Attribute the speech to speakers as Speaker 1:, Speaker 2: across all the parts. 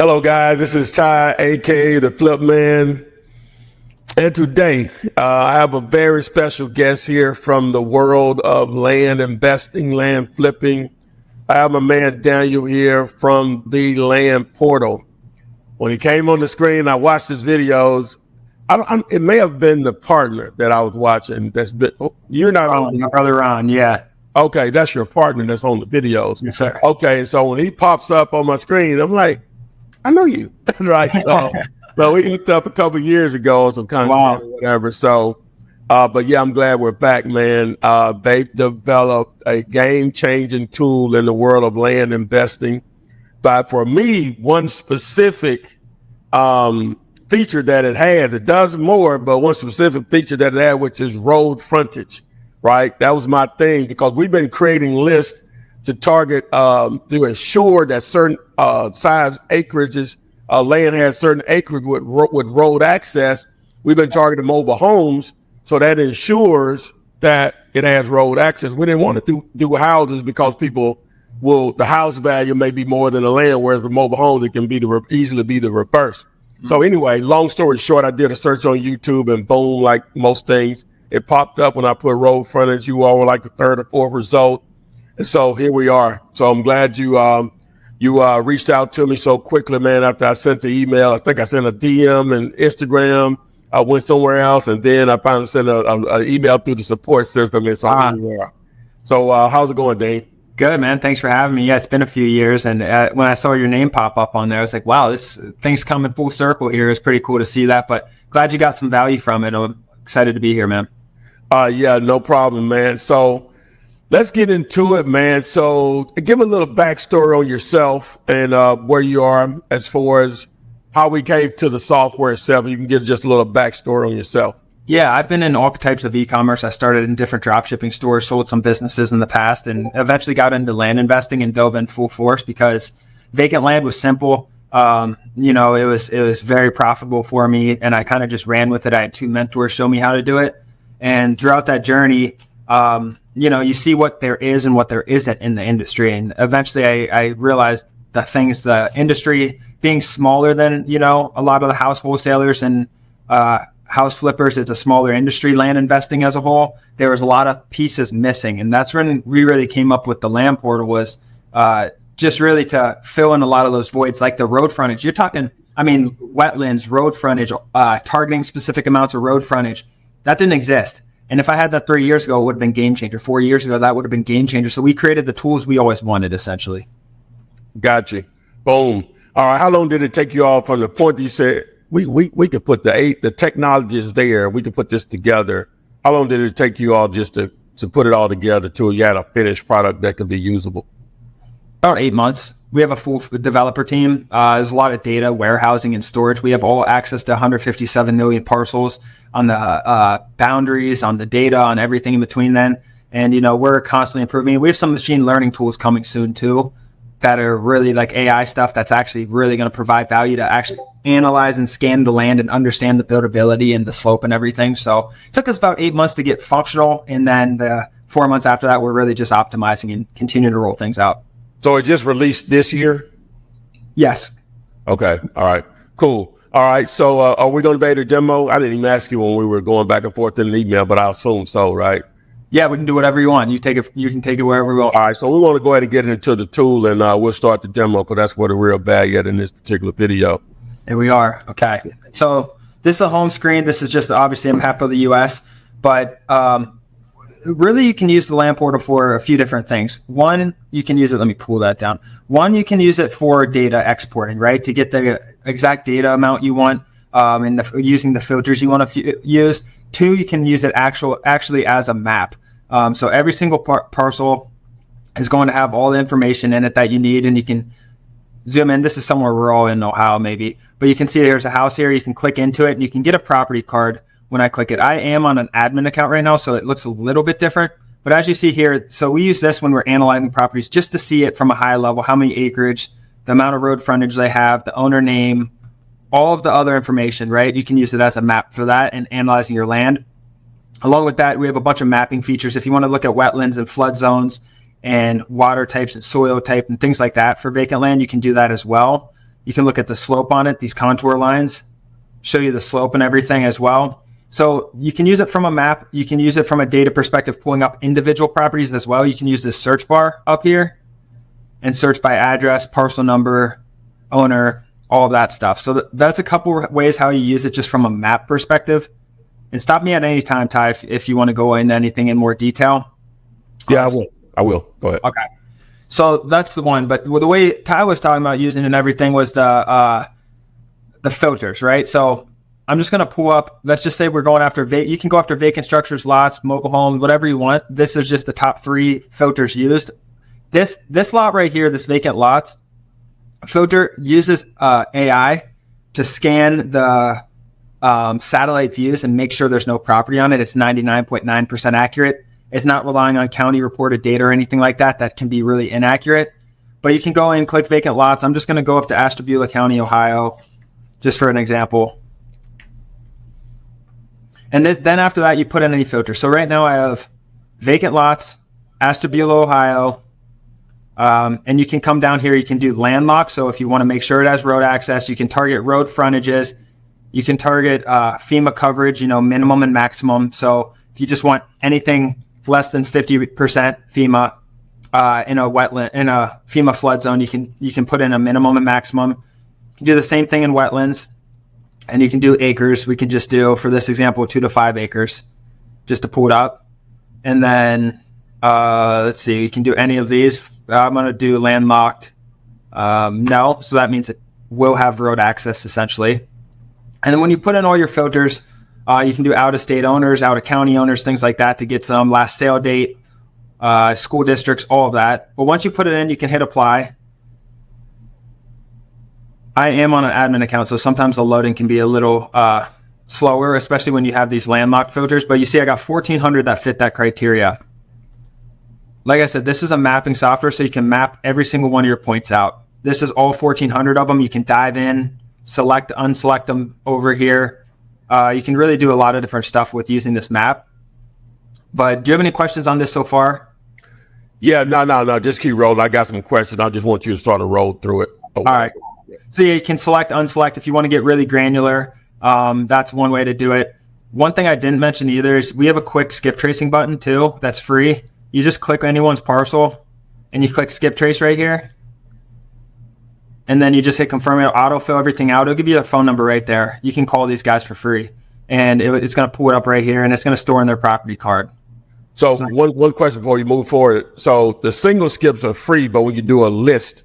Speaker 1: Hello, guys. This is Ty, aka the Flip Man. And today, I have a very special guest here from the world of land investing, land flipping. I have my man Daniel here from the Land Portal. When he came on the screen, I watched his videos. It may have been the partner that I was watching. You're not on.
Speaker 2: My brother Ron, yeah.
Speaker 1: Okay, that's your partner that's on the videos.
Speaker 2: Yes, sir.
Speaker 1: Okay, so when he pops up on my screen, I'm like, I know you, right? So we hooked up a couple of years ago on some content or whatever. So, but yeah, I'm glad we're back, man. They've developed a game-changing tool in the world of land investing. But for me, one specific feature that it does more, but one specific feature that it had, which is road frontage, right? That was my thing because we've been creating lists to target, to ensure that certain size acreages, land has certain acreage with road access. We've been targeting mobile homes, so that ensures that it has road access. We didn't want to do houses because the house value may be more than the land, whereas the mobile homes, it can easily be the reverse. Mm-hmm. So anyway, long story short, I did a search on YouTube and boom, like most things, it popped up when I put road frontage. You all were like the third or fourth result. And so here we are. So I'm glad you reached out to me so quickly, man, after I sent the email. I think I sent a DM and Instagram. I went somewhere else, and then I finally sent an email through the support system. And so here we are. So how's it going, Dane?
Speaker 2: Good, man. Thanks for having me. Yeah, it's been a few years. And when I saw your name pop up on there, I was like, wow, this thing's coming full circle here. It's pretty cool to see that. But glad you got some value from it. I'm excited to be here, man.
Speaker 1: Yeah, no problem, man. So let's get into it, man. So give a little backstory on yourself and where you are as far as how we came to the software itself. You can give just a little backstory on yourself.
Speaker 2: Yeah, I've been in all types of e-commerce. I started in different drop shipping stores, sold some businesses in the past, and eventually got into land investing and dove in full force because vacant land was simple. It was very profitable for me, and I kind of just ran with it. I had two mentors show me how to do it. And throughout that journey, you see what there is and what there isn't in the industry. And eventually I realized the industry being smaller than, a lot of the house wholesalers and house flippers, it's a smaller industry, land investing as a whole. There was a lot of pieces missing. And that's when we really came up with the Land Portal was just really to fill in a lot of those voids, like the road frontage. You're talking, wetlands, road frontage, targeting specific amounts of road frontage. That didn't exist. And if I had that 3 years ago, it would have been game changer. 4 years ago, that would have been game changer. So we created the tools we always wanted, essentially.
Speaker 1: Gotcha. Boom. All right. How long did it take you all from the point that you said, we could put the technology is there, we could put this together? How long did it take you all just to put it all together till you had a finished product that could be usable?
Speaker 2: About 8 months. We have a full developer team. There's a lot of data, warehousing, and storage. We have all access to 157 million parcels on the boundaries, on the data, on everything in between then. And, we're constantly improving. We have some machine learning tools coming soon, too, that are really like AI stuff that's actually really going to provide value to actually analyze and scan the land and understand the buildability and the slope and everything. So it took us about 8 months to get functional. And then the 4 months after that, we're really just optimizing and continuing to roll things out.
Speaker 1: So it just released this year?
Speaker 2: Yes.
Speaker 1: Okay. All right. Cool. All right. So are we going to be able to demo? I didn't even ask you when we were going back and forth in an email, but I assume so, right?
Speaker 2: Yeah, we can do whatever you want. You can take it wherever we want.
Speaker 1: All right. So we want to go ahead and get into the tool, and we'll start the demo because that's where the real value at in this particular video.
Speaker 2: Here we are. Okay. So this is the home screen. This is just obviously a map of the U.S., but really you can use the Land Portal for a few different things. One, you can use it. Let me pull that down. One, you can use it for data exporting, right? To get the exact data amount you want and using the filters you want to use. Two, you can use it actually as a map. So every single parcel is going to have all the information in it that you need, and you can zoom in. This is somewhere rural in Ohio maybe, but you can see there's a house here. You can click into it and you can get a property card when I click it. I am on an admin account right now, so it looks a little bit different. But as you see here, so we use this when we're analyzing properties just to see it from a high level, how many acreage, the amount of road frontage they have, the owner name, all of the other information, right? You can use it as a map for that and analyzing your land. Along with that, we have a bunch of mapping features. If you want to look at wetlands and flood zones and water types and soil type and things like that for vacant land, you can do that as well. You can look at the slope on it, these contour lines, show you the slope and everything as well. So you can use it from a map. You can use it from a data perspective, pulling up individual properties as well. You can use this search bar up here and search by address, parcel number, owner, all of that stuff. So that's a couple ways how you use it just from a map perspective. And stop me at any time, Ty, if you want to go into anything in more detail.
Speaker 1: Yeah, I will. Go ahead.
Speaker 2: Okay. So that's the one. But the way Ty was talking about using it and everything was the filters, right? So I'm just going to pull up, let's just say we're going after, you can go after vacant structures, lots, mobile homes, whatever you want. This is just the top 3 filters used. This lot right here, this vacant lots filter uses AI to scan the satellite views and make sure there's no property on it. It's 99.9% accurate. It's not relying on county reported data or anything like that. That can be really inaccurate. But you can go in and click vacant lots. I'm just going to go up to Ashtabula County, Ohio, just for an example. And then after that, you put in any filter. So right now I have vacant lots, Ashtabula, Ohio. And you can come down here. You can do landlocked. So if you want to make sure it has road access, you can target road frontages. You can target FEMA coverage, minimum and maximum. So if you just want anything less than 50% FEMA in a wetland, in a FEMA flood zone, you can put in a minimum and maximum. You can do the same thing in wetlands, and you can do acres. We can just do, for this example, 2 to 5 acres, just to pull it up. And then let's see, you can do any of these. I'm going to do landlocked. No, so that means it will have road access essentially. And then when you put in all your filters, you can do out-of-state owners, out-of-county owners, things like that to get some last sale date, school districts, all of that. But once you put it in, you can hit apply. I am on an admin account, so sometimes the loading can be a little slower, especially when you have these landlocked filters. But you see I got 1,400 that fit that criteria. Like I said, this is a mapping software, so you can map every single one of your points out. This is all 1,400 of them. You can dive in, select, unselect them over here. You can really do a lot of different stuff with using this map. But do you have any questions on this so far?
Speaker 1: Yeah, no. Just keep rolling. I got some questions. I just want you to sort of roll through it.
Speaker 2: All right. So yeah, you can select, unselect if you want to get really granular. That's one way to do it. One thing I didn't mention either is we have a quick skip tracing button too. That's free. You just click anyone's parcel and you click skip trace right here. And then you just hit confirm. It'll autofill everything out. It'll give you a phone number right there. You can call these guys for free. And it's going to pull it up right here, and it's going to store in their property card.
Speaker 1: So one question before you move forward. So the single skips are free, but when you do a list,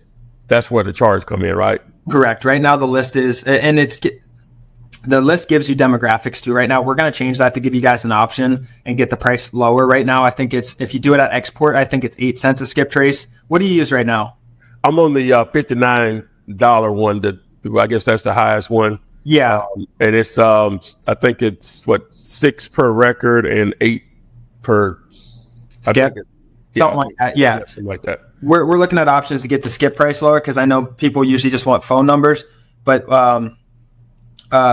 Speaker 1: that's where the charge come in, right?
Speaker 2: Correct. Right now the list is, and the list gives you demographics too. Right now we're going to change that to give you guys an option and get the price lower. Right now I think it's, if you do it at export, I think it's 8 cents a skip trace. What do you use right now?
Speaker 1: I'm on the $59 one. I guess that's the highest one.
Speaker 2: Yeah.
Speaker 1: And it's I think it's 6 per record and 8 per
Speaker 2: skip. Something like that. Yeah.
Speaker 1: Something like that.
Speaker 2: We're looking at options to get the skip price lower because I know people usually just want phone numbers, but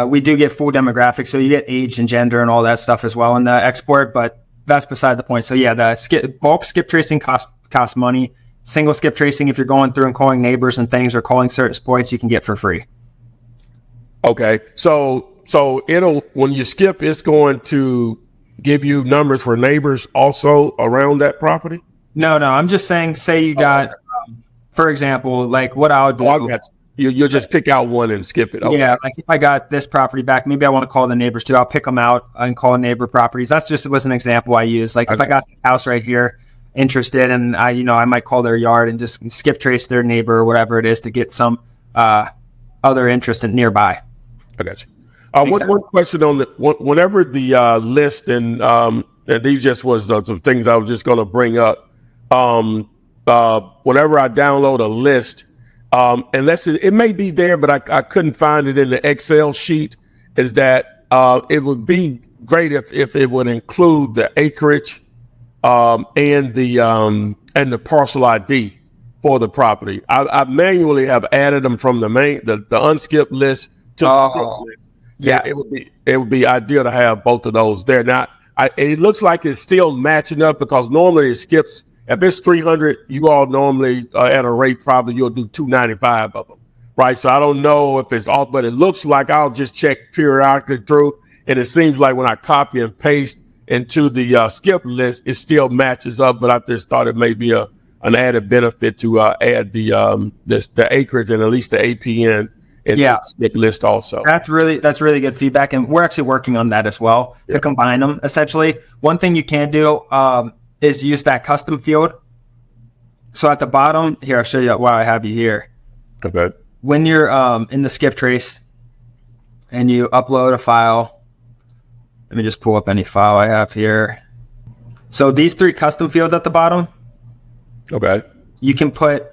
Speaker 2: we do get full demographics, so you get age and gender and all that stuff as well in the export. But that's beside the point. So yeah, the bulk skip tracing costs money. Single skip tracing, if you're going through and calling neighbors and things or calling certain points, you can get for free.
Speaker 1: Okay, so it'll, when you skip, it's going to give you numbers for neighbors also around that property?
Speaker 2: No, I'm just saying, say you got, for example, like what I would do.
Speaker 1: You'll just pick out one and skip it. Okay.
Speaker 2: Yeah, like if I got this property back, maybe I want to call the neighbors too. I'll pick them out and call neighbor properties. That's just was an example I used. Like if I got this house right here, interested, and I might call their yard and just skip trace their neighbor or whatever it is to get some other interest in nearby.
Speaker 1: I got you. One question on whenever the list and these just was some things I was just going to bring up. Whenever I download a list, unless it may be there, but I couldn't find it in the Excel sheet, is that it would be great if it would include the acreage and the parcel ID for the property. I manually have added them from the unskipped list to the skipped list. Yeah, it would be ideal to have both of those there. Now, it looks like it's still matching up because normally it skips. If it's 300, you all normally at a rate probably you'll do 295 of them. right? So I don't know if it's off, but it looks like I'll just check periodically through. And it seems like when I copy and paste into the skip list, it still matches up. But I just thought it may be an added benefit to add the acreage and at least the APN into the skip list also.
Speaker 2: That's really good feedback, and we're actually working on that as well to combine them. Essentially, one thing you can do is use that custom field. So at the bottom here, I'll show you why I have you here.
Speaker 1: Okay.
Speaker 2: When you're in the skip trace and you upload a file. Let me just pull up any file I have here. So these 3 custom fields at the bottom.
Speaker 1: Okay.
Speaker 2: You can put,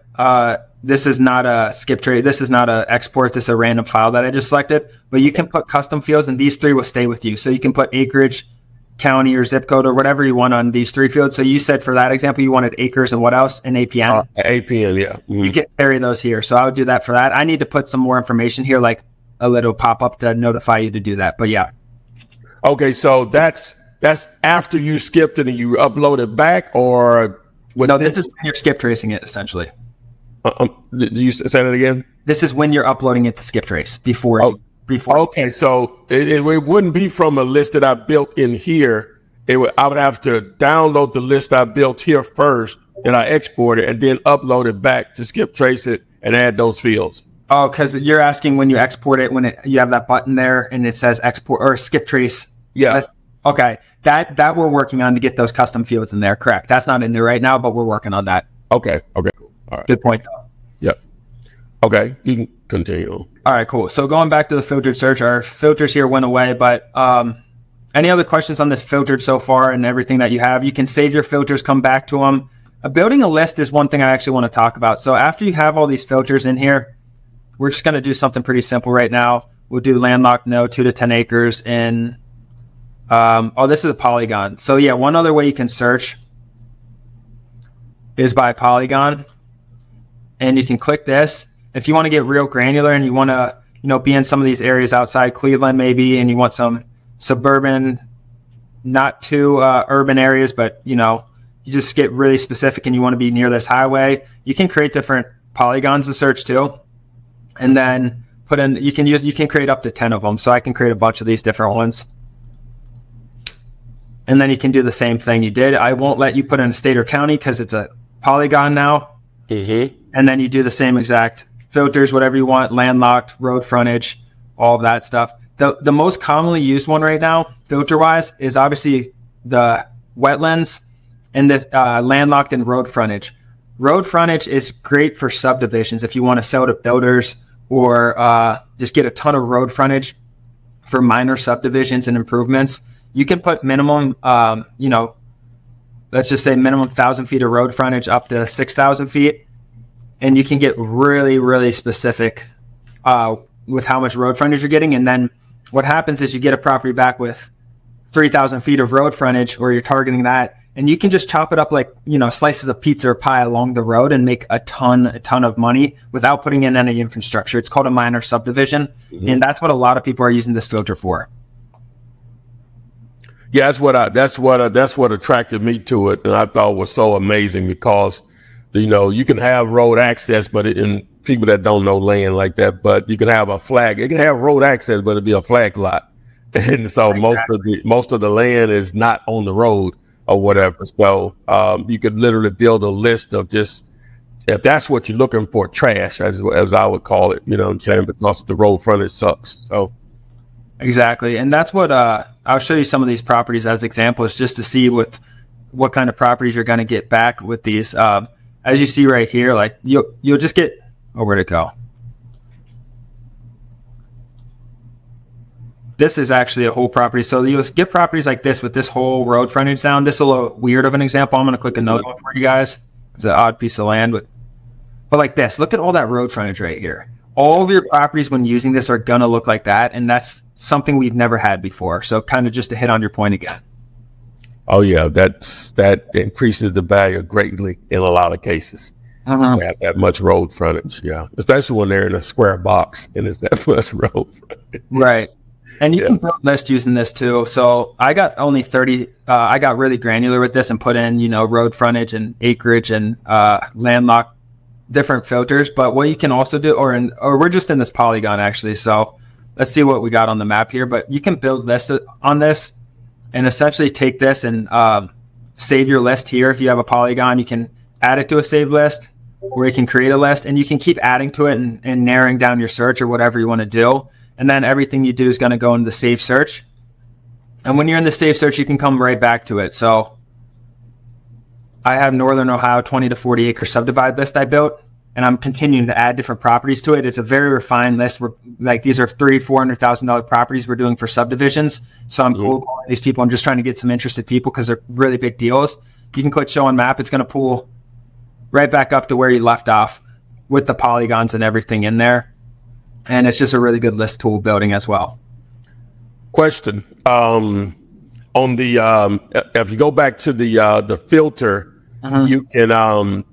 Speaker 2: this is not a skip trace. This is not a export. This is a random file that I just selected. But you can put custom fields and these 3 will stay with you. So you can put acreage, county, or zip code or whatever you want on these 3 fields. So you said for that example, you wanted acres and what else? And APN?
Speaker 1: APN, yeah. Mm-hmm.
Speaker 2: You can carry those here. So I would do that for that. I need to put some more information here, like a little pop-up to notify you to do that. But yeah.
Speaker 1: Okay, so that's after you skipped it and you upload it back, or
Speaker 2: no? This is when you're skip tracing it, essentially.
Speaker 1: Did you say that again?
Speaker 2: This is when you're uploading it to skip trace before.
Speaker 1: Okay, so it wouldn't be from a list that I built in here. I would have to download the list I built here first, and I export it, and then upload it back to skip trace it and add those fields.
Speaker 2: Oh, because you're asking when you export it, you have that button there and it says export or skip trace.
Speaker 1: Yeah.
Speaker 2: Okay. That we're working on to get those custom fields in there. Correct. That's not in there right now, but we're working on that.
Speaker 1: Okay. Cool. All right.
Speaker 2: Good point though.
Speaker 1: Yep. Okay. You can continue.
Speaker 2: All right, cool. So going back to the filtered search, our filters here went away, but any other questions on this filtered so far and everything that you have? You can save your filters, come back to them. Building a list is one thing I actually want to talk about. So after you have all these filters in here, we're just going to do something pretty simple right now. We'll do landlocked, no, 2 to 10 acres in, this is a polygon. So yeah, one other way you can search is by polygon. And you can click this. If you want to get real granular and you want to, be in some of these areas outside Cleveland maybe, and you want some suburban, not too urban areas, but you just get really specific and you want to be near this highway, you can create different polygons to search too. And then you can create up to 10 of them. So I can create a bunch of these different ones. And then you can do the same thing you did. I won't let you put in a state or county because it's a polygon now.
Speaker 1: Mm-hmm.
Speaker 2: And then you do the same exact filters, whatever you want, landlocked, road frontage, all of that stuff. The most commonly used one right now, filter-wise, is obviously the wetlands and the landlocked and road frontage. Road frontage is great for subdivisions if you want to sell to builders or just get a ton of road frontage for minor subdivisions and improvements. You can put minimum, let's just say minimum 1,000 feet of road frontage up to 6,000 feet. And you can get really, really specific with how much road frontage you're getting. And then what happens is you get a property back with 3,000 feet of road frontage, or you're targeting that. And you can just chop it up like, slices of pizza or pie along the road and make a ton of money without putting in any infrastructure. It's called a minor subdivision. Mm-hmm. And that's what a lot of people are using this filter for.
Speaker 1: Yeah, that's what attracted me to it. And I thought was so amazing because, you can have road access, but in people that don't know land like that, but you can have a flag. It can have road access, but it'd be a flag lot. And so exactly. most of the land is not on the road or whatever. So you could literally build a list of just, if that's what you're looking for, trash, as I would call it, you know what I'm saying, because the road frontage sucks. So
Speaker 2: exactly. And that's what I'll show you some of these properties as examples just to see what kind of properties you're going to get back with these. As you see right here, like you'll just get, where'd it go? This is actually a whole property. So you'll get properties like this with this whole road frontage down. This is a little weird of an example. I'm going to click another one for you guys. It's an odd piece of land, but like this, look at all that road frontage right here. All of your properties when using this are going to look like that. And that's something we've never had before. So kind of just to hit on your point again.
Speaker 1: Oh yeah, that increases the value greatly in a lot of cases.
Speaker 2: Uh-huh.
Speaker 1: Have that much road frontage, yeah. Especially when they're in a square box and it's that much road frontage.
Speaker 2: Right. And you can build lists using this too. So I got only 30, I got really granular with this and put in, road frontage and acreage and landlocked different filters. But what you can also do, or we're just in this polygon actually. So let's see what we got on the map here. But you can build lists on this and essentially take this and save your list here. If you have a polygon, you can add it to a saved list, or you can create a list, and you can keep adding to it and narrowing down your search or whatever you want to do. And then everything you do is going to go into the save search. And when you're in the save search, you can come right back to it. So I have Northern Ohio 20 to 40 acre subdivide list I built, and I'm continuing to add different properties to it. It's a very refined list. These are $300,000-$400,000 properties we're doing for subdivisions. So I'm cool calling these people. I'm just trying to get some interested people because they're really big deals. You can click show on map. It's going to pull right back up to where you left off with the polygons and everything in there. And it's just a really good list tool building as well.
Speaker 1: Question. On the if you go back to the filter, you can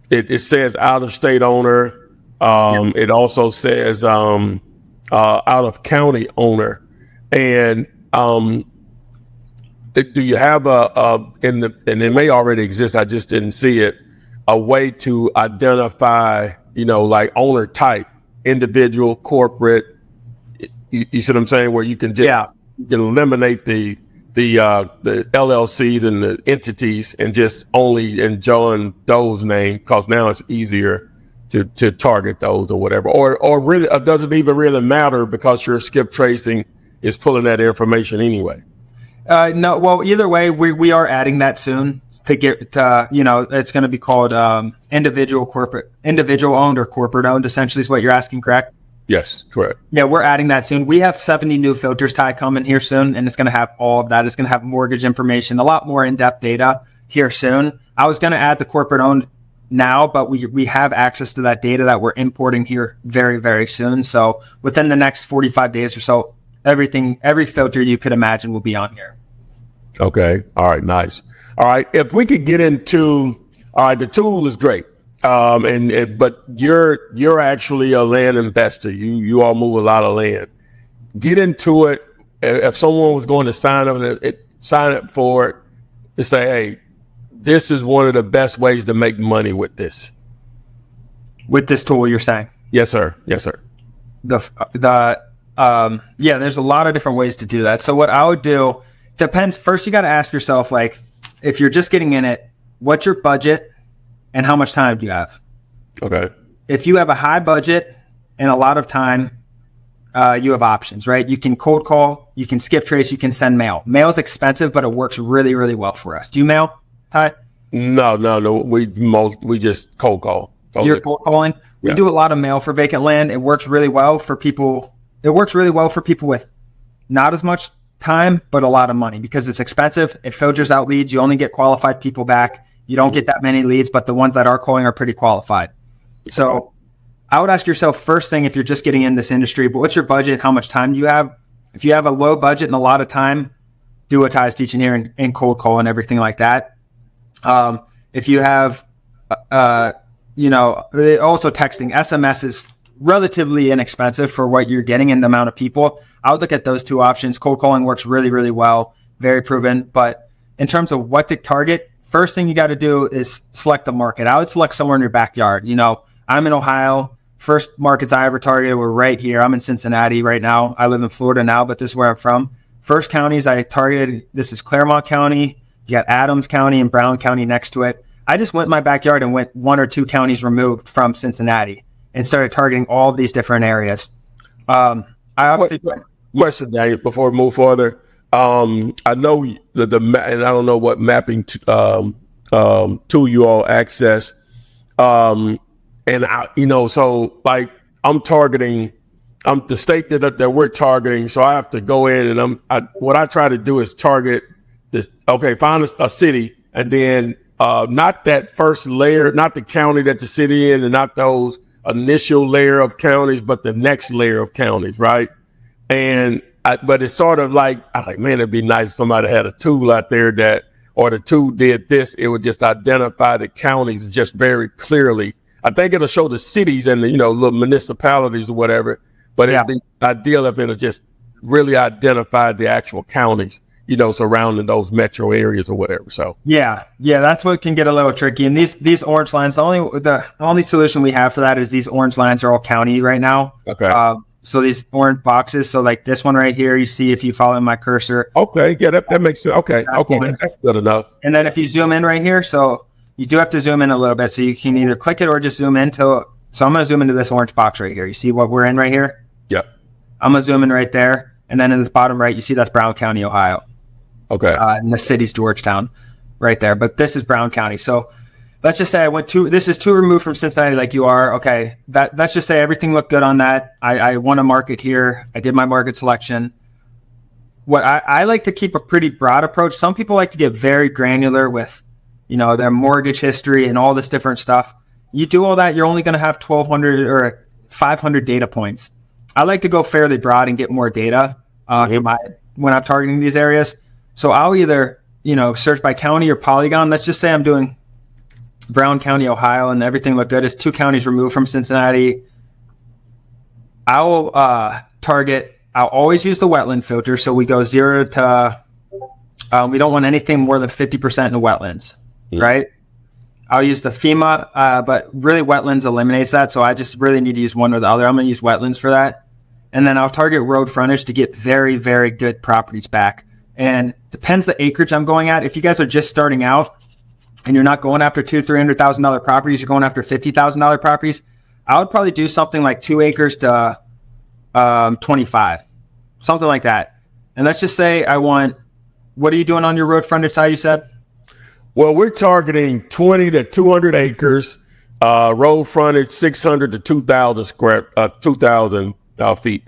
Speaker 1: it says out of state owner. It also says out of county owner. And do you have and it may already exist, I just didn't see it, a way to identify, like owner type, individual, corporate, you see what I'm saying, where you can just you can eliminate the LLCs and the entities and just only enjoy those names, because now it's easier to target those or whatever, or really it doesn't even really matter because your skip tracing is pulling that information anyway.
Speaker 2: No, well, either way, we are adding that soon to get it's going to be called individual owned or corporate owned, essentially is what you're asking, correct?
Speaker 1: Yes, correct.
Speaker 2: Yeah, we're adding that soon. We have 70 new filters, Ty, coming here soon, and it's going to have all of that. It's going to have mortgage information, a lot more in-depth data here soon. I was going to add the corporate owned now, but we have access to that data that we're importing here very, very soon. So within the next 45 days or so, every filter you could imagine will be on here. Okay.
Speaker 1: All right. Nice. All right. If we could get into, the tool is great. But you're actually a land investor. You all move a lot of land. Get into it. If someone was going to sign up for it, to say, hey, this is one of the best ways to make money with this.
Speaker 2: With this tool, you're saying?
Speaker 1: Yes, sir. Yes, sir.
Speaker 2: There's a lot of different ways to do that. So what I would do depends. First, you got to ask yourself, like, if you're just getting in it, what's your budget and how much time do you have?
Speaker 1: Okay.
Speaker 2: If you have a high budget and a lot of time, you have options, right? You can cold call, you can skip trace, you can send mail. Mail is expensive, but it works really, really well for us. Do you mail, Ty?
Speaker 1: No. We just cold call.
Speaker 2: You're cold calling? We do a lot of mail for vacant land. It works really well for people. It works really well for people with not as much time, but a lot of money, because it's expensive. It filters out leads. You only get qualified people back. You don't get that many leads, but the ones that are calling are pretty qualified. So I would ask yourself, first thing, if you're just getting in this industry, but what's your budget? How much time do you have? If you have a low budget and a lot of time, do what Ty's teaching here in cold call and everything like that. If you have, also texting, SMS is relatively inexpensive for what you're getting and the amount of people. I would look at those two options. Cold calling works really, really well, very proven. But in terms of what to target, first thing you got to do is select the market. I would select somewhere in your backyard. I'm in Ohio. First markets I ever targeted were right here. I'm in Cincinnati right now. I live in Florida now, but this is where I'm from. First counties I targeted, this is Claremont County. You got Adams County and Brown County next to it. I just went in my backyard and went 1 or 2 counties removed from Cincinnati and started targeting all of these different areas.
Speaker 1: Question, Daniel, before we move further. I know and I don't know what mapping tool you all access. So like I'm targeting, the state that we're targeting. So I have to go in and what I try to do is target this. Okay, find a city, and then not that first layer, not the county that the city in, and not those initial layer of counties, but the next layer of counties, right? But it's sort of like, I'm like, man, it'd be nice if somebody had a tool out there the tool did this. It would just identify the counties just very clearly. I think it'll show the cities and the, little municipalities or whatever, but it'd be ideal if it'll just really identify the actual counties. surrounding those metro areas or whatever. So
Speaker 2: yeah, that's what can get a little tricky. And these orange lines, the only solution we have for that is these orange lines are all county right now.
Speaker 1: Okay.
Speaker 2: So these orange boxes, so like this one right here, you see if you follow my cursor.
Speaker 1: Okay, yeah, that makes sense. Okay, that's good enough.
Speaker 2: And then if you zoom in right here, so you do have to zoom in a little bit, so you can either click it or just zoom into. So I'm going to zoom into this orange box right here. You see what we're in right here?
Speaker 1: Yeah.
Speaker 2: I'm going to zoom in right there, and then in this bottom right, you see that's Brown County, Ohio.
Speaker 1: Okay.
Speaker 2: And the city's Georgetown, right there. But this is Brown County. So let's just say this is 2 removed from Cincinnati like you are. Okay, let's just say everything looked good on that. I won a market here. I did my market selection. What I like to keep a pretty broad approach. Some people like to get very granular with, their mortgage history and all this different stuff. You do all that, you're only going to have 1,200 or 500 data points. I like to go fairly broad and get more data when I'm targeting these areas. So I'll either, search by county or polygon. Let's just say I'm doing Brown County, Ohio, and everything looked good. It's 2 counties removed from Cincinnati. I'll always use the wetland filter. So we go 0 to, we don't want anything more than 50% in the wetlands, right? I'll use the FEMA, but really wetlands eliminates that. So I just really need to use one or the other. I'm going to use wetlands for that. And then I'll target road frontage to get very, very good properties back. And depends the acreage I'm going at. If you guys are just starting out and you're not going after $200,000-$300,000 properties, you're going after $50,000 properties, I would probably do something like 2 acres to 25, something like that. And let's just say what are you doing on your road frontage side, you said?
Speaker 1: Well, we're targeting 20 to 200 acres, road frontage 600 to 2,000 feet.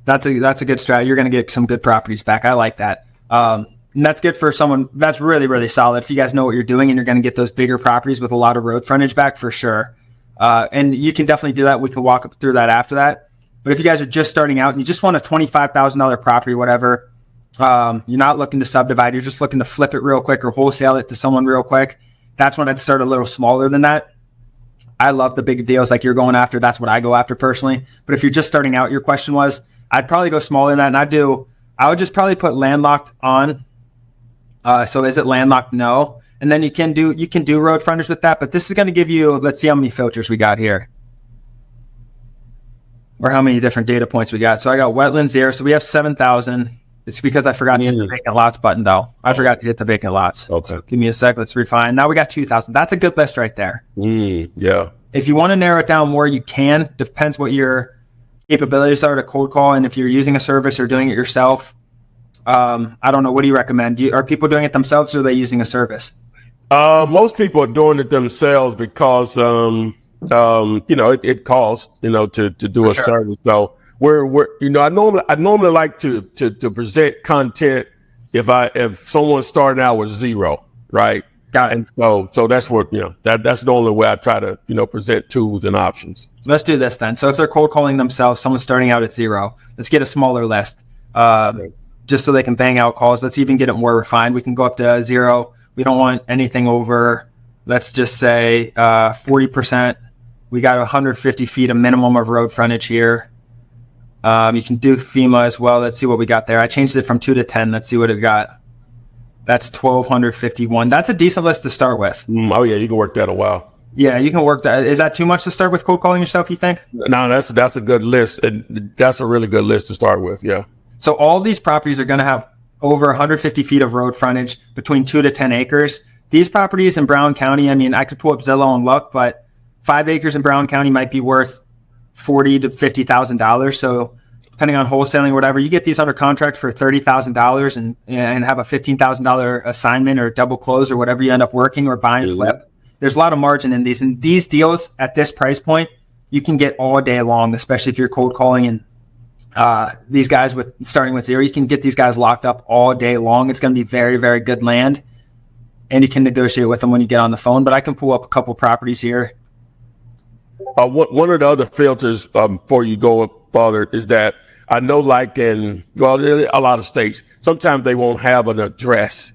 Speaker 2: That's a good strategy. You're going to get some good properties back. I like that. And that's good for someone that's really, really solid. If you guys know what you're doing and you're going to get those bigger properties with a lot of road frontage back for sure. And you can definitely do that. We can walk through that after that. But if you guys are just starting out and you just want a $25,000 property, whatever, you're not looking to subdivide, you're just looking to flip it real quick or wholesale it to someone real quick, that's when I'd start a little smaller than that. I love the big deals like you're going after. That's what I go after personally. But if you're just starting out, your question was, I'd probably go smaller than that. And I would just probably put landlocked on. So is it landlocked? No. And then you can do road frontage with that. But this is going to give you, let's see how many filters we got here. Or how many different data points we got. So I got wetlands there. So we have 7,000. It's because I forgot to hit the vacant lots button, though. I forgot to hit the vacant lots. Okay. So give me a sec. Let's refine. Now we got 2,000. That's a good list right there.
Speaker 1: Yeah.
Speaker 2: If you want to narrow it down more, you can. Depends what your capabilities are to cold call. And if you're using a service or doing it yourself, I don't know. What do you recommend? Are people doing it themselves or are they using a service?
Speaker 1: Most people are doing it themselves because, it costs, to do a service. So I normally like to present content if someone's starting out with 0, right?
Speaker 2: Got it.
Speaker 1: And so that's what, that's the only way I try to, present tools and options.
Speaker 2: Let's do this then. So if they're cold calling themselves, someone's starting out at 0, let's get a smaller list, just so they can bang out calls. Let's even get it more refined. We can go up to 0. We don't want anything over, let's just say 40%. We got 150 feet, a minimum of road frontage here. You can do FEMA as well. Let's see what we got there. I changed it from 2 to 10. Let's see what it got. That's 1,251. That's a decent list to start with.
Speaker 1: Oh yeah, you can work that a while.
Speaker 2: Yeah, you can work that. Is that too much to start with cold calling yourself, you think?
Speaker 1: No, that's a good list. And that's a really good list to start with, yeah.
Speaker 2: So all these properties are going to have over 150 feet of road frontage between 2 to 10 acres. These properties in Brown County, I mean, I could pull up Zillow and look, but 5 acres in Brown County might be worth $40,000 to $50,000. So depending on wholesaling or whatever, you get these under contract for $30,000 and have a $15,000 assignment or double close or whatever you end up working or buy and flip. There's a lot of margin in these. And these deals at this price point, you can get all day long, especially if you're cold calling and these guys starting with 0, you can get these guys locked up all day long. It's going to be very, very good land. And you can negotiate with them when you get on the phone. But I can pull up a couple properties here.
Speaker 1: One of the other filters before you go up farther is that I know in a lot of states, sometimes they won't have an address.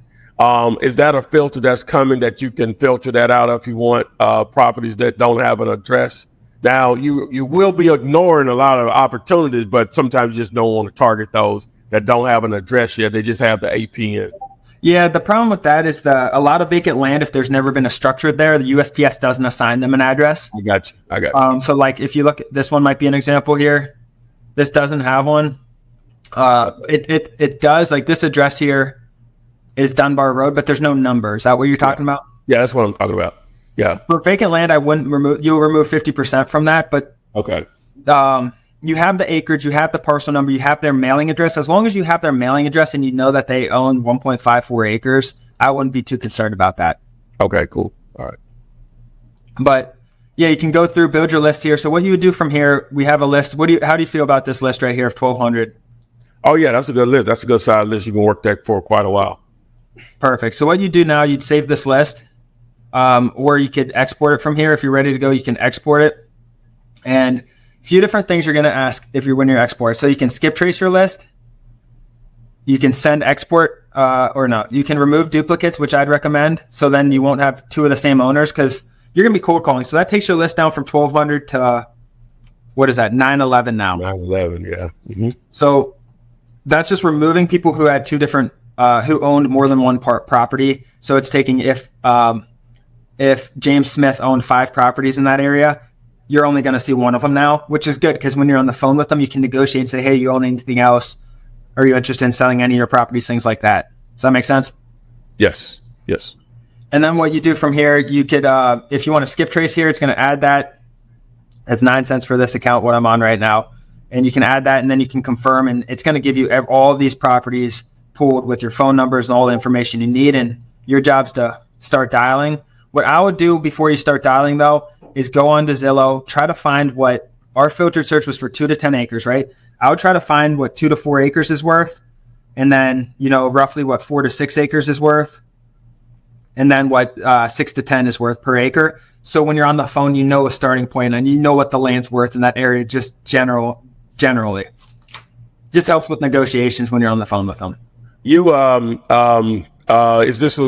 Speaker 1: Is that a filter that's coming that you can filter that out if you want properties that don't have an address? Now, you will be ignoring a lot of opportunities, but sometimes you just don't want to target those that don't have an address yet. They just have the APN.
Speaker 2: Yeah, the problem with that is a lot of vacant land, if there's never been a structure there, the USPS doesn't assign them an address.
Speaker 1: I got you.
Speaker 2: So like if you look, this one might be an example here. This doesn't have one. It does, like this address here is Dunbar Road, but there's no number. Is that what you're talking about?
Speaker 1: Yeah, that's what I'm talking about. Yeah.
Speaker 2: For vacant land, I wouldn't you'll remove 50% from that, but
Speaker 1: okay.
Speaker 2: You have the acreage, you have the parcel number, you have their mailing address. As long as you have their mailing address and you know that they own 1.54 acres, I wouldn't be too concerned about that.
Speaker 1: Okay, cool. All right.
Speaker 2: But yeah, you can go through, build your list here. So what you would do from here, we have a list. How do you feel about this list right here of 1,200?
Speaker 1: Oh yeah, that's a good list. That's a good size list. You can work that for quite a while.
Speaker 2: Perfect. So what you do now, you'd save this list, or you could export it from here. If you're ready to go, you can export it. And a few different things you're going to ask when you're export. So you can skip trace your list. You can send export, or no, you can remove duplicates, which I'd recommend. So then you won't have two of the same owners because you're going to be cold calling. So that takes your list down from 1,200 to, what is that, 911 now.
Speaker 1: 911, yeah. Mm-hmm.
Speaker 2: So that's just removing people who had two different, who owned more than one property. So it's taking, if James Smith owned 5 properties in that area, you're only going to see one of them now, which is good because when you're on the phone with them, you can negotiate and say, hey, you own anything else? Are you interested in selling any of your properties, things like that? Does that make sense?
Speaker 1: Yes.
Speaker 2: And then what you do from here, you could, if you want to skip trace here, it's going to add that. That's 9 cents for this account, what I'm on right now. And you can add that and then you can confirm, and it's going to give you all of these properties pooled with your phone numbers and all the information you need. And your job's to start dialing. What I would do before you start dialing though, is go on to Zillow, try to find what our filtered search was for 2 to 10 acres, right? I would try to find what 2 to 4 acres is worth, and then, roughly what 4 to 6 acres is worth, and then what 6 to 10 is worth per acre. So when you're on the phone, you know a starting point and you know what the land's worth in that area, just generally. Just helps with negotiations when you're on the phone with them.
Speaker 1: You, is this,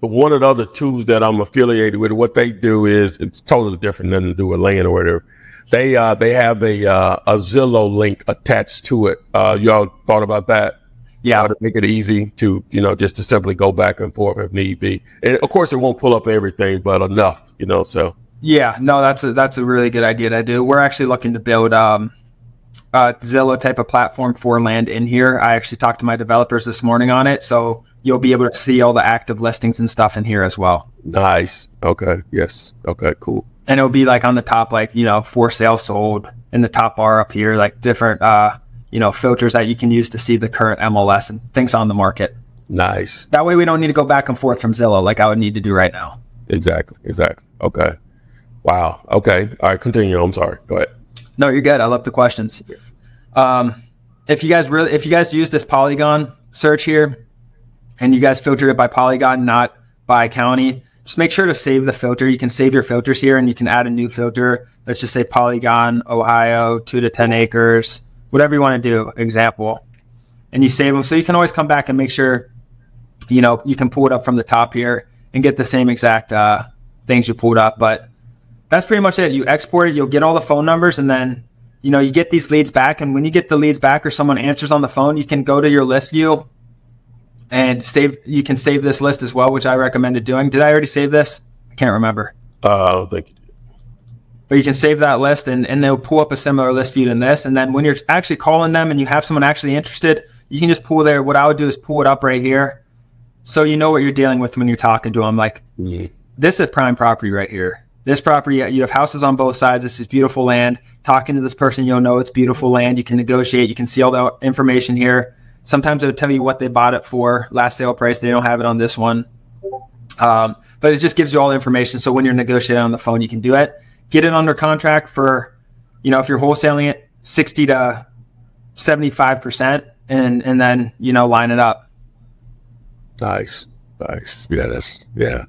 Speaker 1: one of the other tools that I'm affiliated with? What they do is it's totally different than to do with land or whatever. They have a Zillow link attached to it. Y'all thought about that?
Speaker 2: Yeah.
Speaker 1: To make it easy to, just to simply go back and forth if need be. And of course it won't pull up everything, but enough, so.
Speaker 2: Yeah, no, that's a really good idea to do. We're actually looking to build a Zillow type of platform for land in here. I actually talked to my developers this morning on it. So you'll be able to see all the active listings and stuff in here as well.
Speaker 1: Nice. Okay. Yes. Okay, cool.
Speaker 2: And it'll be like on the top, like, for sale, sold in the top bar up here, like different, filters that you can use to see the current MLS and things on the market.
Speaker 1: Nice.
Speaker 2: That way we don't need to go back and forth from Zillow like I would need to do right now.
Speaker 1: Exactly. Okay. Wow. Okay. All right. Continue. I'm sorry. Go ahead.
Speaker 2: No, you're good. I love the questions. If you guys use this Polygon search here and you guys filtered it by Polygon, not by county, just make sure to save the filter. You can save your filters here and you can add a new filter. Let's just say Polygon, Ohio, 2 to 10 acres, whatever you want to do, example. And you save them. So you can always come back and make sure, you can pull it up from the top here and get the same exact things you pulled up. But that's pretty much it. You export it, you'll get all the phone numbers, and then, you get these leads back. And when you get the leads back or someone answers on the phone, you can go to your list view and you can save this list as well, which I recommended doing. Did I already save this? I can't remember.
Speaker 1: I don't think you did.
Speaker 2: But you can save that list and they'll pull up a similar list view than this. And then when you're actually calling them and you have someone actually interested, you can just pull there. What I would do is pull it up right here. So you know what you're dealing with when you're talking to them. Like, This is prime property right here. This property, you have houses on both sides. This is beautiful land. Talking to this person, you'll know it's beautiful land. You can negotiate. You can see all the information here. Sometimes it'll tell you what they bought it for, last sale price. They don't have it on this one. But it just gives you all the information. So when you're negotiating on the phone, you can do it. Get it under contract for, if you're wholesaling it, 60 to 75%, and then, line it up.
Speaker 1: Nice. Yeah.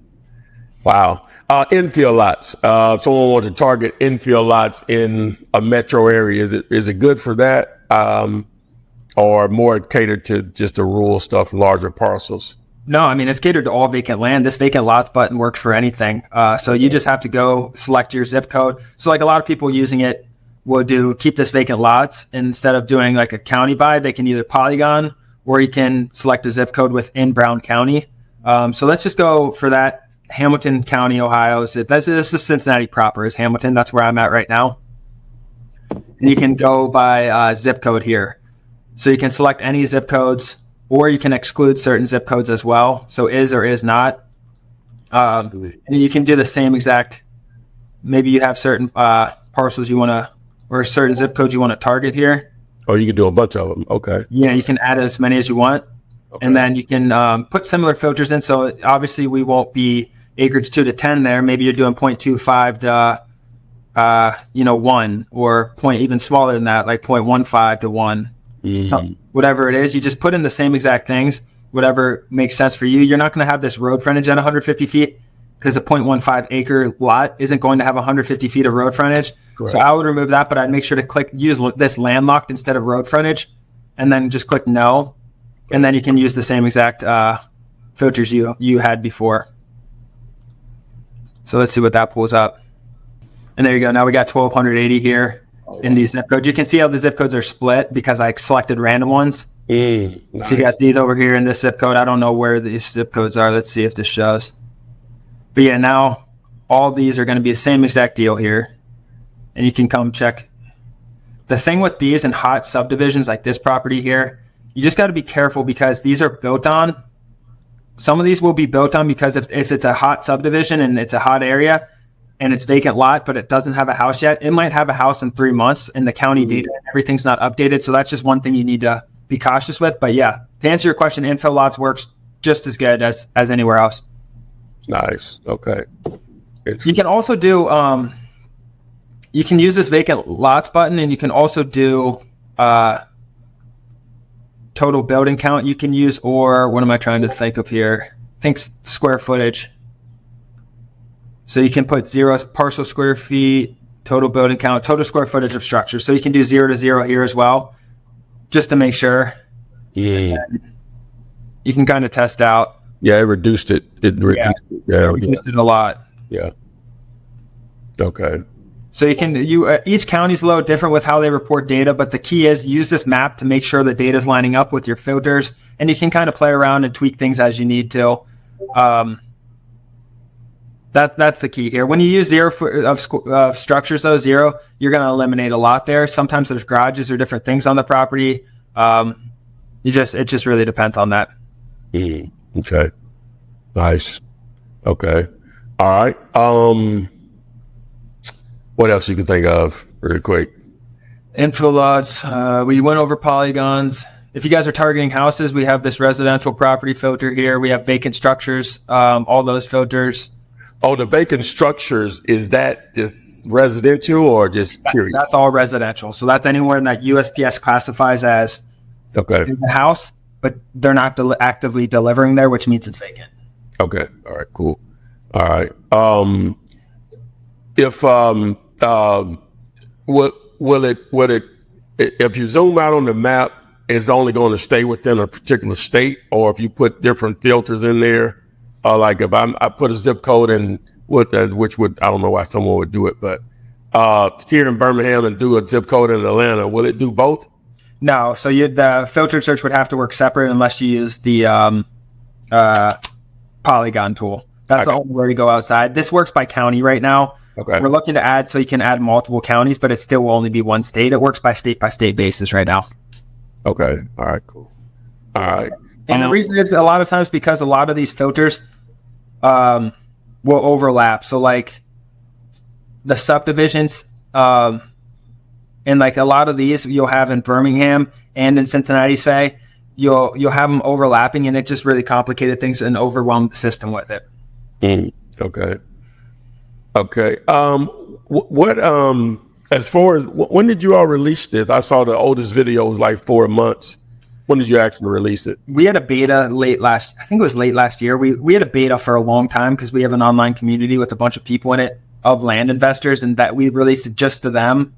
Speaker 1: Wow. Infill lots. If someone wants to target infill lots in a metro area, is it good for that? Or more catered to just the rural stuff, larger parcels?
Speaker 2: No, I mean, it's catered to all vacant land. This vacant lots button works for anything. So you just have to go select your zip code. So like a lot of people using it will do keep this vacant lots. Instead of doing like a county buy, they can either polygon or you can select a zip code within Brown County. So let's just go for that. Hamilton County, Ohio. So this is Cincinnati proper, is Hamilton. That's where I'm at right now. And you can go by zip code here. So you can select any zip codes, or you can exclude certain zip codes as well. So is or is not. And you can do the same exact. Maybe you have certain parcels you want to, or certain zip codes you want to target here.
Speaker 1: Oh, you can do a bunch of them. Okay.
Speaker 2: Yeah, you can add as many as you want. Okay. And then you can put similar filters in. So obviously we won't be acreage 2 to 10 there. Maybe you're doing 0.25 to 1, or point even smaller than that, like 0.15 to 1. So whatever it is, you just put in the same exact things, whatever makes sense for you. You're not going to have this road frontage at 150 feet because a 0.15 acre lot isn't going to have 150 feet of road frontage. Correct. So I would remove that, but I'd make sure to use this landlocked instead of road frontage, and then just click no. And then you can use the same exact filters you had before. So let's see what that pulls up. And there you go. Now we got 1280 here in these zip codes. You can see how the zip codes are split because I selected random ones. Nice. So you got these over here in this zip code. I don't know where these zip codes are. Let's see if this shows. But yeah, now all these are going to be the same exact deal here. And you can come check. The thing with these and hot subdivisions like this property here, you just got to be careful because these are built on. Some of these will be built on because if it's a hot subdivision and it's a hot area and it's vacant lot, but it doesn't have a house yet, it might have a house in 3 months and the county data and everything's not updated. So that's just one thing you need to be cautious with. But yeah, to answer your question, infill lots works just as good as anywhere else.
Speaker 1: Nice. Okay.
Speaker 2: You can also do, you can use this vacant lots button, and you can also do total building count you can use, or what am I trying to think of here? I think square footage. So you can put 0 parcel square feet, total building count, total square footage of structure. So you can do 0 to 0 here as well, just to make sure. Yeah. You can kind of test out.
Speaker 1: Yeah, it reduced it. It reduced
Speaker 2: it a lot.
Speaker 1: Yeah. Okay.
Speaker 2: So you can each county's a little different with how they report data, but the key is use this map to make sure the data is lining up with your filters, and you can kind of play around and tweak things as you need to. That's the key here. When you use 0 of structures, though 0, you're going to eliminate a lot there. Sometimes there's garages or different things on the property. It just really depends on that.
Speaker 1: Okay. Nice. Okay. All right. What else you can think of really quick?
Speaker 2: Infill lots. We went over polygons. If you guys are targeting houses, we have this residential property filter here. We have vacant structures, all those filters.
Speaker 1: Oh, the vacant structures, is that just residential or just period?
Speaker 2: That's all residential. So that's anywhere that USPS classifies as a house, but they're not actively delivering there, which means it's vacant.
Speaker 1: Okay. All right, cool. All right. Will it if you zoom out on the map, it's only going to stay within a particular state, or if you put different filters in there, like if I put a zip code in which would, I don't know why someone would do it, but here in Birmingham and do a zip code in Atlanta, will it do both?
Speaker 2: No. So the filtered search would have to work separate unless you use the polygon tool. That's the only way to go outside. This works by county right now. Okay. We're looking to add, so you can add multiple counties, but it still will only be one state. It works by state basis right now.
Speaker 1: Okay. All right, cool. All right.
Speaker 2: And the reason is a lot of times because a lot of these filters will overlap. So like the subdivisions, and like a lot of these you'll have in Birmingham and in Cincinnati, say, you'll have them overlapping, and it just really complicated things and overwhelmed the system with it.
Speaker 1: Okay. Okay. What as far as when did you all release this? I saw the oldest video was like 4 months. When did you actually release it?
Speaker 2: We had a beta I think it was late last year. We had a beta for a long time because we have an online community with a bunch of people in it of land investors, and that we released it just to them.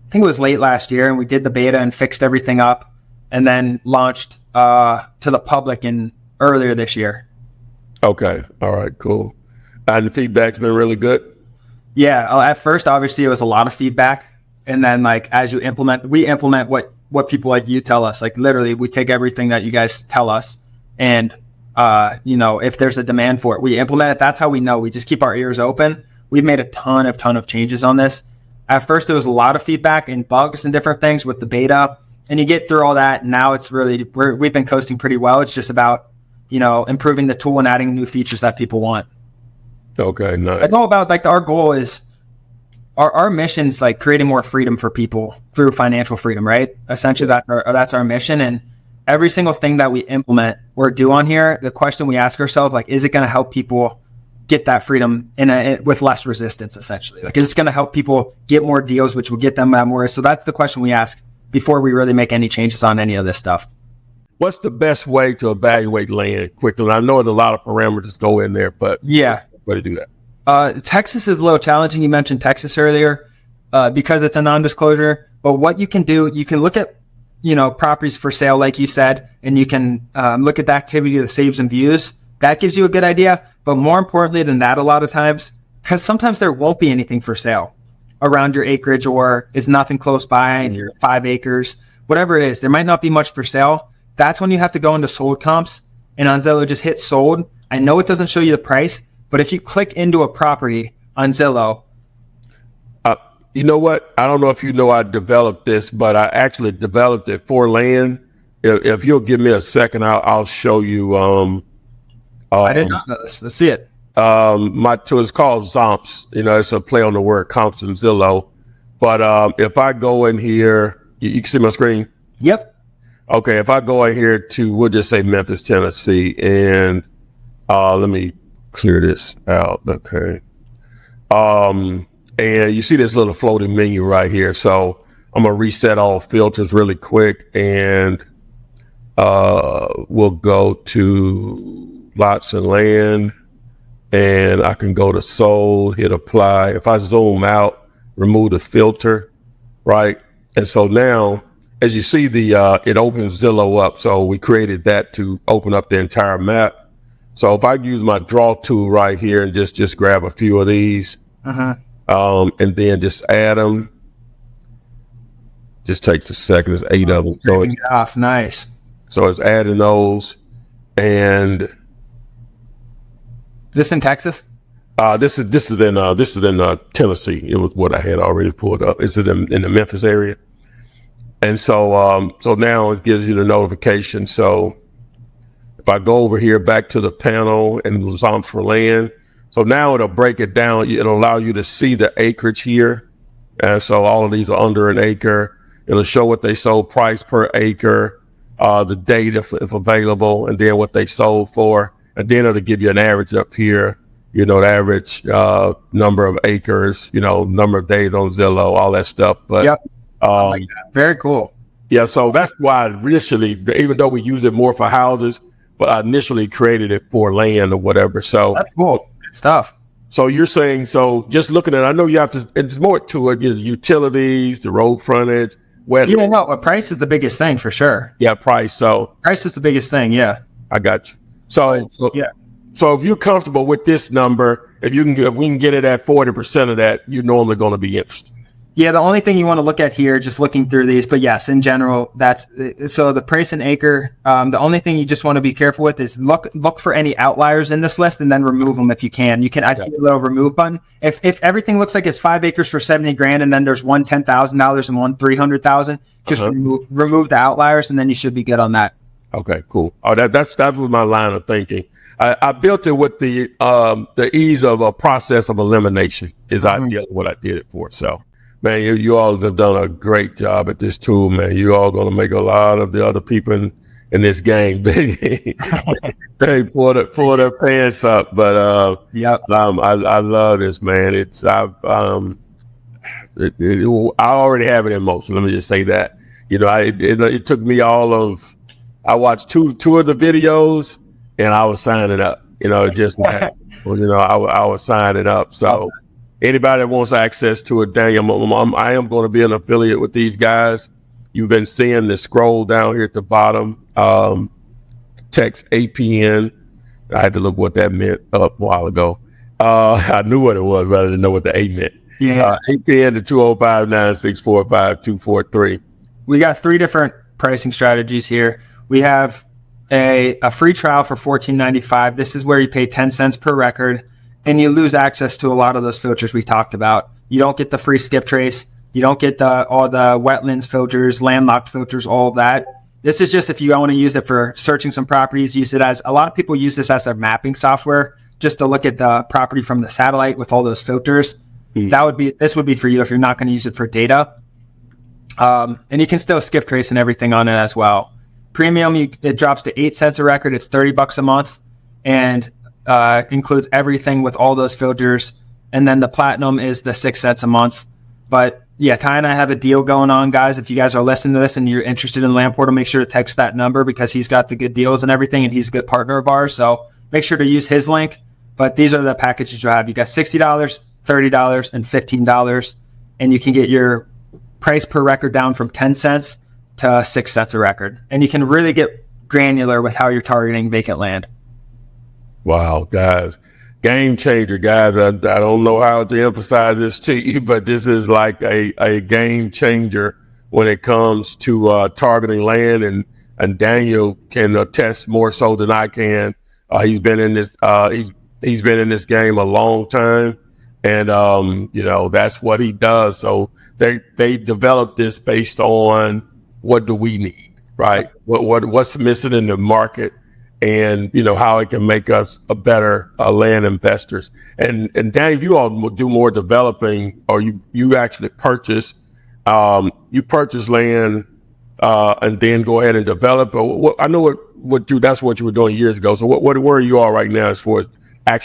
Speaker 2: I think it was late last year, and we did the beta and fixed everything up, and then launched to the public earlier this year.
Speaker 1: Okay. All right, cool. And the feedback's been really good?
Speaker 2: Yeah. At first, obviously, it was a lot of feedback. And then like, as you implement, we implement what people like you tell us. Like literally we take everything that you guys tell us, and if there's a demand for it, we implement it. That's how we know. We just keep our ears open. We've made a ton of changes on this. At first there was a lot of feedback and bugs and different things with the beta, and you get through all that. And now it's really, we've been coasting pretty well. It's just about, improving the tool and adding new features that people want.
Speaker 1: Okay, nice.
Speaker 2: It's all about like our goal is our mission is like creating more freedom for people through financial freedom, right? Essentially, that's our mission. And every single thing that we implement or do on here, the question we ask ourselves, like, is it going to help people get that freedom with less resistance? Essentially, like, is it going to help people get more deals, which will get them that more? So that's the question we ask before we really make any changes on any of this stuff.
Speaker 1: What's the best way to evaluate land quickly? I know there's a lot of parameters go in there, but
Speaker 2: yeah,
Speaker 1: way to do that.
Speaker 2: Texas is a little challenging. You mentioned Texas earlier because it's a non-disclosure. But what you can do, you can look at properties for sale, like you said, and you can look at the activity, the saves and views. That gives you a good idea. But more importantly than that, a lot of times, because sometimes there won't be anything for sale around your acreage, or is nothing close by, and you're 5 acres, whatever it is, there might not be much for sale. That's when you have to go into sold comps, and on Zillow, just hit sold. I know it doesn't show you the price, but if you click into a property on Zillow.
Speaker 1: You know what? I don't know if you know I developed this, but I actually developed it for land. If you'll give me a second, I'll show you.
Speaker 2: I did not know this. Let's see it.
Speaker 1: My tool is called Zomps. It's a play on the word comps and Zillow. But if I go in here, you can see my screen?
Speaker 2: Yep. Okay,
Speaker 1: if I go in here to, we'll just say Memphis, Tennessee, and let me clear this out. Okay. And you see this little floating menu right here. So I'm going to reset all filters really quick, and we'll go to lots and land, and I can go to sold, hit apply. If I zoom out, remove the filter, right? And so now, as you see, it opens Zillow up. So we created that to open up the entire map. So if I use my draw tool right here and just grab a few of these, and then just add them, just takes a second. There's 8 of them. So it's
Speaker 2: nice.
Speaker 1: So it's adding those, and
Speaker 2: this in Texas.
Speaker 1: This is in Tennessee. It was what I had already pulled up. It's in the Memphis area. And so now it gives you the notification. So if I go over here back to the panel and Zomps for land, so now it'll break it down. It'll allow you to see the acreage here. And so all of these are under an acre. It'll show what they sold price per acre, the date if available, and then what they sold for. And then it'll give you an average up here, the average number of acres, number of days on Zillow, all that stuff. But
Speaker 2: yep. Like that. Very cool.
Speaker 1: Yeah, so that's why initially, even though we use it more for houses, but I initially created it for land or whatever. So
Speaker 2: that's cool. Good stuff.
Speaker 1: So you're saying, so just looking at, I know you have to, it's more to it, utilities, the road frontage, weather.
Speaker 2: Yeah, no, price is the biggest thing for sure.
Speaker 1: Yeah, price. So
Speaker 2: price is the biggest thing. Yeah.
Speaker 1: I got you. So yeah. So if you're comfortable with this number, if we can get it at 40% of that, you're normally going to be interested.
Speaker 2: Yeah, the only thing you want to look at here, just looking through these, but yes, in general, so the price an acre. The only thing you just want to be careful with is look for any outliers in this list and then remove them if you can. I see a little remove button. If everything looks like it's 5 acres for $70,000 and then there's one $10,000 and one $300,000, just remove the outliers and then you should be good on that.
Speaker 1: Okay, cool. Oh, that was my line of thinking. I built it with the ease of a process of elimination is what I did it for. So. Man, you all have done a great job at this tool, man. You all going to make a lot of the other people in this game they pull their pants up. But I love this, man. I already have it in motion. Let me just say that. It took me I watched two of the videos and I was signing up. I was signing up. So. Anybody that wants access to it, Daniel, I am going to be an affiliate with these guys. You've been seeing the scroll down here at the bottom. Text APN. I had to look what that meant up a while ago. I knew what it was, but I didn't know what the A meant.
Speaker 2: Yeah.
Speaker 1: APN to 205-9645-243.
Speaker 2: We got 3 different pricing strategies here. We have a free trial for $14.95. This is where you pay 10 cents per record, and you lose access to a lot of those filters we talked about. You don't get the free skip trace. You don't get all the wetlands filters, landlocked filters, all of that. This is just if you want to use it for searching some properties, use it as, a lot of people use this as their mapping software, just to look at the property from the satellite with all those filters. This would be for you if you're not going to use it for data. And you can still skip trace and everything on it as well. Premium, it drops to 8 cents a record. It's $30 a month, and includes everything with all those filters. And then the platinum is the 6 cents a month. But yeah, Ty and I have a deal going on, guys. If you guys are listening to this and you're interested in Land Portal, make sure to text that number because he's got the good deals and everything, and he's a good partner of ours. So make sure to use his link. But these are the packages you'll have. You got $60, $30, and $15, and you can get your price per record down from 10 cents to 6 cents a record. And you can really get granular with how you're targeting vacant land.
Speaker 1: Wow, guys. Game changer, guys. I don't know how to emphasize this to you, but this is like a game changer when it comes to targeting land, and Daniel can attest more so than I can. He's been in this he's been in this game a long time, and that's what he does. So they developed this based on what do we need, right? What's missing in the market, and how it can make us a better land investors. And Daniel, you all do more developing, or you actually purchase land and then go ahead and develop. I know that's what you were doing years ago. So where are you all right now as far as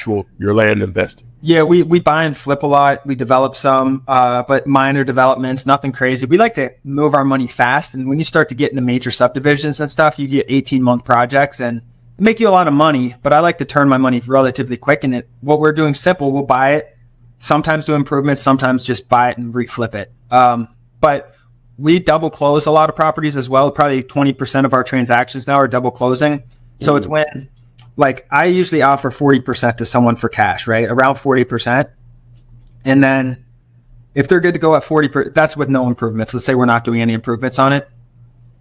Speaker 1: your land investing?
Speaker 2: Yeah, we buy and flip a lot. We develop some, but minor developments, nothing crazy. We like to move our money fast. And when you start to get into major subdivisions and stuff, you get 18-month projects and make you a lot of money. But I like to turn my money relatively quick. And what we're doing simple, we'll buy it, sometimes do improvements, sometimes just buy it and reflip it. But we double close a lot of properties as well. Probably 20% of our transactions now are double closing. So it's when, like, I usually offer 40% to someone for cash, right? Around 40%. And then if they're good to go at 40%, that's with no improvements. Let's say we're not doing any improvements on it.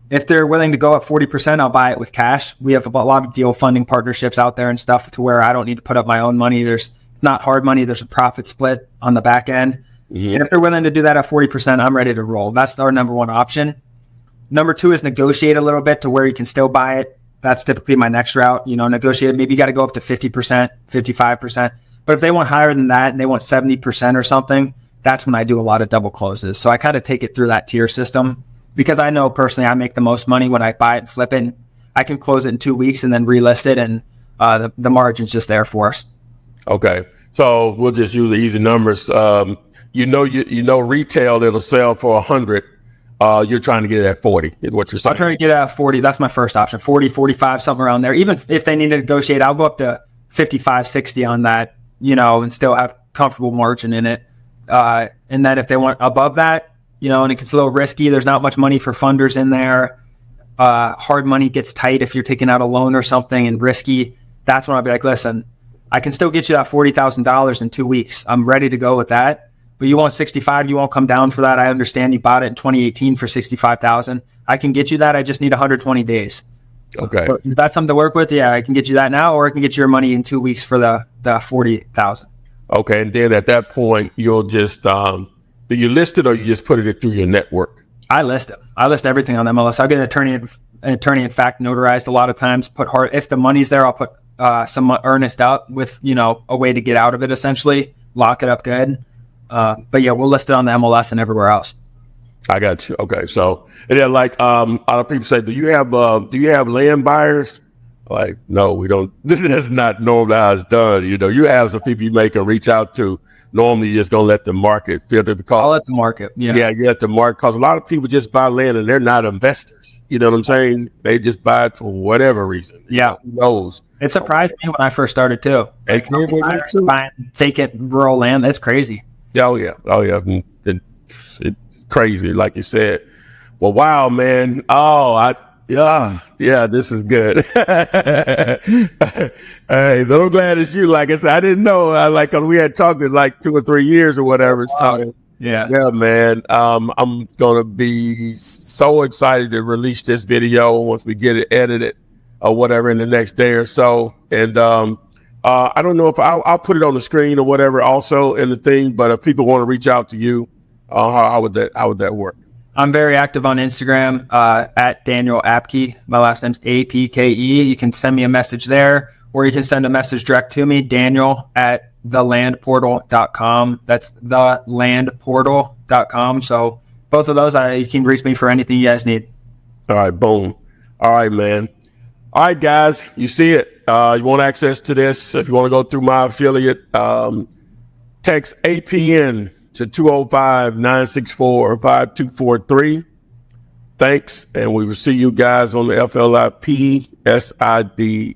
Speaker 2: If they're willing to go at 40%, I'll buy it with cash. We have a lot of deal funding partnerships out there and stuff to where I don't need to put up my own money. It's not hard money. There's a profit split on the back end. Mm-hmm. And if they're willing to do that at 40%, I'm ready to roll. That's our number one option. Number two is negotiate a little bit to where you can still buy it. That's typically my next route. Negotiate. Maybe you got to go up to 50%, 55%. But if they want higher than that and they want 70% or something, that's when I do a lot of double closes. So I kind of take it through that tier system because I know personally I make the most money when I buy it and flip it. I can close it in 2 weeks and then relist it, and the margin's just there for us.
Speaker 1: Okay. So we'll just use the easy numbers. Retail, it'll sell for 100. You're trying to get it at 40 is what you're saying.
Speaker 2: I'll try to get it at 40. That's my first option. 40, 45, something around there. Even if they need to negotiate, I'll go up to 55, 60 on that, and still have comfortable margin in it. And then if they want above that, and it's a little risky, there's not much money for funders in there. Hard money gets tight if you're taking out a loan or something and risky. That's when I'll be like, listen, I can still get you that $40,000 in 2 weeks. I'm ready to go with that. But you want 65, you won't come down for that. I understand you bought it in 2018 for 65,000. I can get you that. I just need 120 days.
Speaker 1: Okay.
Speaker 2: So if that's something to work with, yeah, I can get you that now, or I can get your money in 2 weeks for the 40,000. Okay.
Speaker 1: And then at that point, you'll just do you list it or you just put it through your network?
Speaker 2: I list it. I list everything on MLS. I'll get an attorney in fact notarized a lot of times. If the money's there, I'll put some earnest up with a way to get out of it. Essentially, lock it up good. But yeah, we'll list it on the MLS and everywhere else.
Speaker 1: I got you. Okay. So, and then a lot of people say, do you have land buyers? Like, no, we don't. That's not normally how it's done. You have some people you may can reach out to. Normally, you're just going to let the market filter the cost.
Speaker 2: I'll let the market. Yeah.
Speaker 1: Yeah. You let the market, because a lot of people just buy land and they're not investors. You know what I'm saying? They just buy it for whatever reason.
Speaker 2: Yeah.
Speaker 1: Who knows?
Speaker 2: It surprised me when I first started too. Buying vacant rural land. That's crazy.
Speaker 1: Oh yeah. It's crazy, like you said. Well, wow, man. Oh, Yeah, this is good. Hey, I'm glad it's you. Like I said, I didn't know. Cause we had talked in like 2 or 3 years or whatever. So, yeah, man. I'm gonna be so excited to release this video once we get it edited or whatever in the next day or so. And I don't know if I'll put it on the screen or whatever also in the thing. But if people want to reach out to you, how would that work?
Speaker 2: I'm very active on Instagram at Daniel Apke. My last name's Apke. You can send me a message there, or you can send a message direct to me, Daniel@thelandportal.com. That's thelandportal.com. So both of those, you can reach me for anything you guys need.
Speaker 1: All right, boom. All right, man. All right, guys, you see it. You want access to this? If you want to go through my affiliate, text APN to 205-964-5243. Thanks, and we will see you guys on the FLIP SIDE.